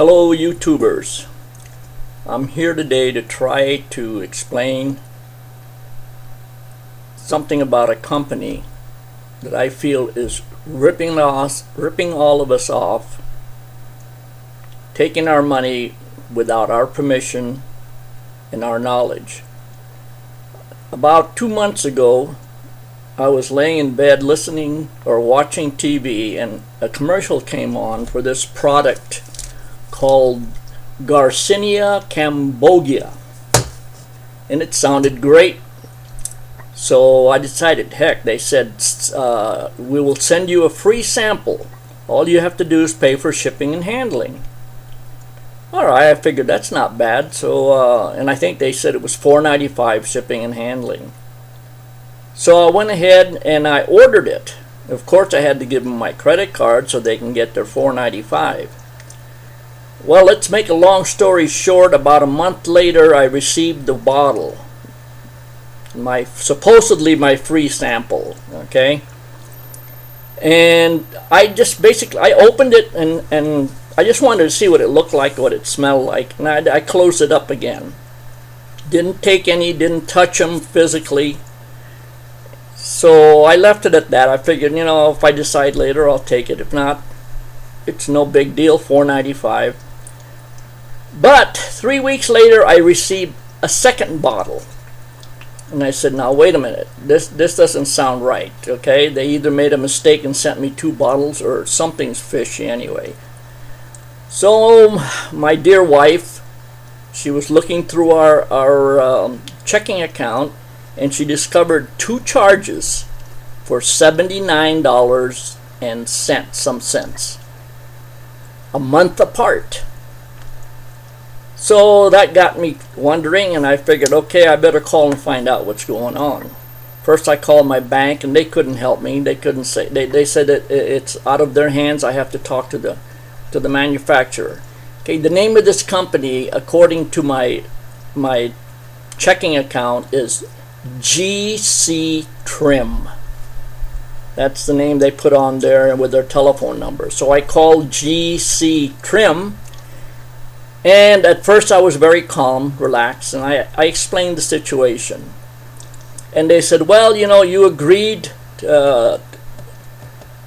Hello YouTubers. I'm here today to try to explain something about a company that I feel is ripping all of us off, taking our money without our permission and our knowledge. About 2 months ago, I was laying in bed listening or watching TV, and a commercial came on for this product called Garcinia Cambogia, and it sounded great. So I decided, heck, they said, we will send you a free sample. All you have to do is pay for shipping and handling. Alright, I figured that's not bad. So, and I think they said it was $4.95 shipping and handling. So I went ahead and I ordered it. Of course, I had to give them my credit card so they can get their $4.95. Well, let's make a long story short. About a month later, I received the bottle, supposedly my free sample. Okay, and I just I opened it and I just wanted to see what it looked like, what it smelled like, and I closed it up again. Didn't take any, didn't touch them physically. So I left it at that. I figured, if I decide later, I'll take it. If not, it's no big deal, $4.95. But 3 weeks later, I received a second bottle. And I said, now wait a minute, this doesn't sound right, okay? They either made a mistake and sent me 2 bottles, or something's fishy anyway. So my dear wife, she was looking through our checking account, and she discovered 2 charges for $79 and some cents, a month apart. So that got me wondering, and I figured, okay, I better call and find out what's going on. First I called my bank, and they couldn't help me. They couldn't say, they said that it's out of their hands. I have to talk to the manufacturer. Okay, the name of this company, according to my checking account, is GC Trim. That's the name they put on there with their telephone number. So I called GC Trim, and at first I was very calm, relaxed, and I explained the situation. And they said, well, you agreed to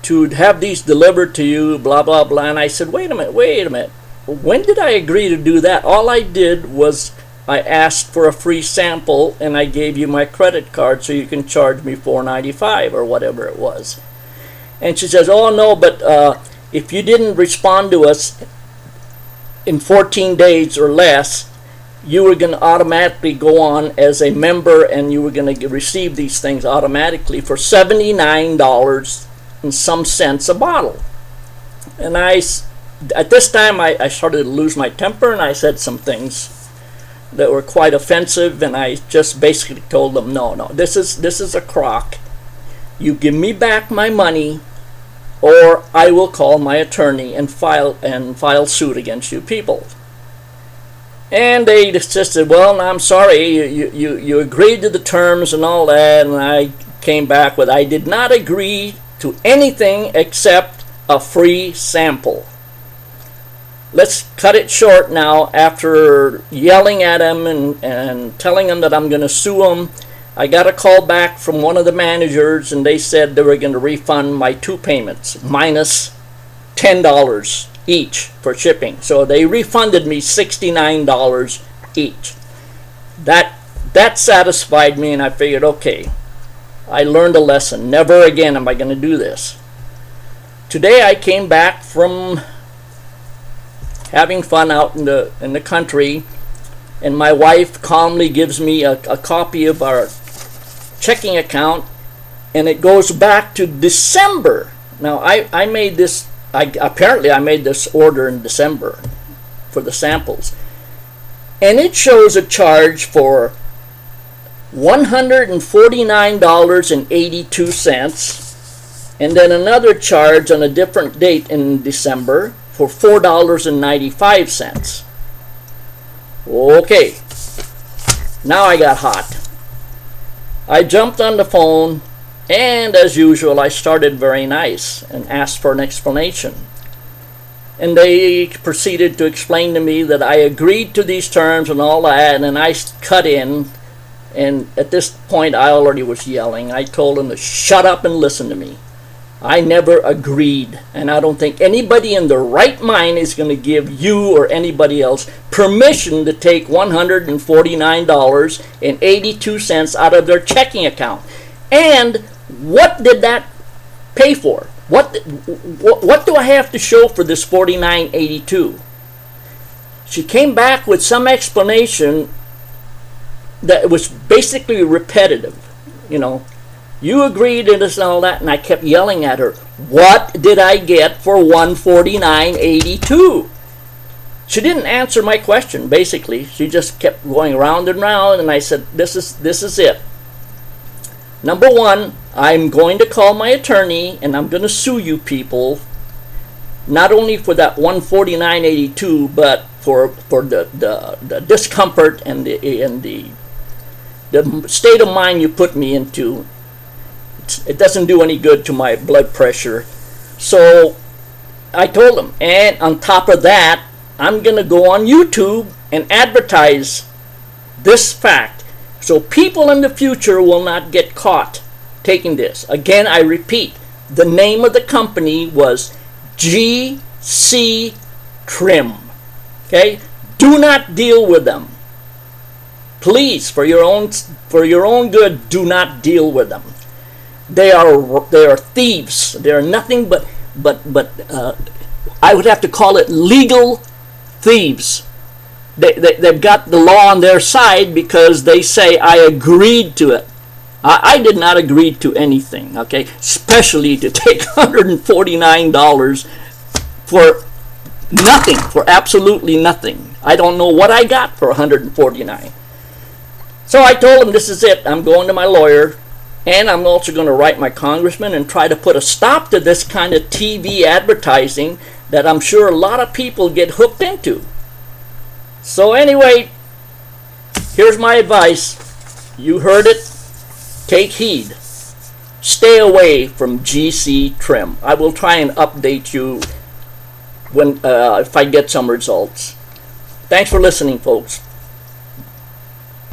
have these delivered to you, blah, blah, blah. And I said, wait a minute. When did I agree to do that? All I did was I asked for a free sample, and I gave you my credit card so you can charge me $4.95 or whatever it was. And she says, oh no, but if you didn't respond to us in 14 days or less, you were going to automatically go on as a member, and you were going to receive these things automatically for $79 and some cents a bottle. And at this time I started to lose my temper, and I said some things that were quite offensive, and I just basically told them, no, this is a crock. You give me back my money, or I will call my attorney and file suit against you people. And they just said, well, I'm sorry, you agreed to the terms and all that. And I came back with, I did not agree to anything except a free sample. Let's cut it short now. After yelling at them and telling them that I'm going to sue them, I got a call back from one of the managers, and they said they were going to refund my 2 payments minus $10 each for shipping. So they refunded me $69 each. That satisfied me, and I figured, okay, I learned a lesson. Never again am I going to do this. Today I came back from having fun out in the country, and my wife calmly gives me a copy of our checking account, and it goes back to December. Now I made this, apparently I made this order in December for the samples, and it shows a charge for $149.82, and then another charge on a different date in December for $4.95. Okay, now I got hot. I jumped on the phone, and as usual I started very nice and asked for an explanation. And they proceeded to explain to me that I agreed to these terms and all that, and then I cut in. And at this point, I already was yelling. I told them to shut up and listen to me. I never agreed, and I don't think anybody in their right mind is going to give you or anybody else permission to take $149.82 out of their checking account. And what did that pay for? What do I have to show for this $49.82? She came back with some explanation that was basically repetitive, You agreed to this and all that, and I kept yelling at her, what did I get for $149.82? She didn't answer my question, basically. She just kept going round and round, and I said, this is it. Number one, I'm going to call my attorney, and I'm going to sue you people, not only for that $149.82, but for the discomfort and the state of mind you put me into. It doesn't do any good to my blood pressure. So I told him, and on top of that, I'm going to go on YouTube and advertise this fact so people in the future will not get caught taking this. Again, I repeat, the name of the company was GC Trim. Okay? Do not deal with them. Please, for your own good, do not deal with them. They are thieves. They are nothing but I would have to call it legal thieves. They've got the law on their side because they say I agreed to it. I did not agree to anything, okay? Especially to take $149 for nothing, for absolutely nothing. I don't know what I got for $149. So I told him, this is it. I'm going to my lawyer. And I'm also going to write my congressman and try to put a stop to this kind of TV advertising that I'm sure a lot of people get hooked into. So anyway, here's my advice. You heard it. Take heed. Stay away from GC Trim. I will try and update you when if I get some results. Thanks for listening, folks.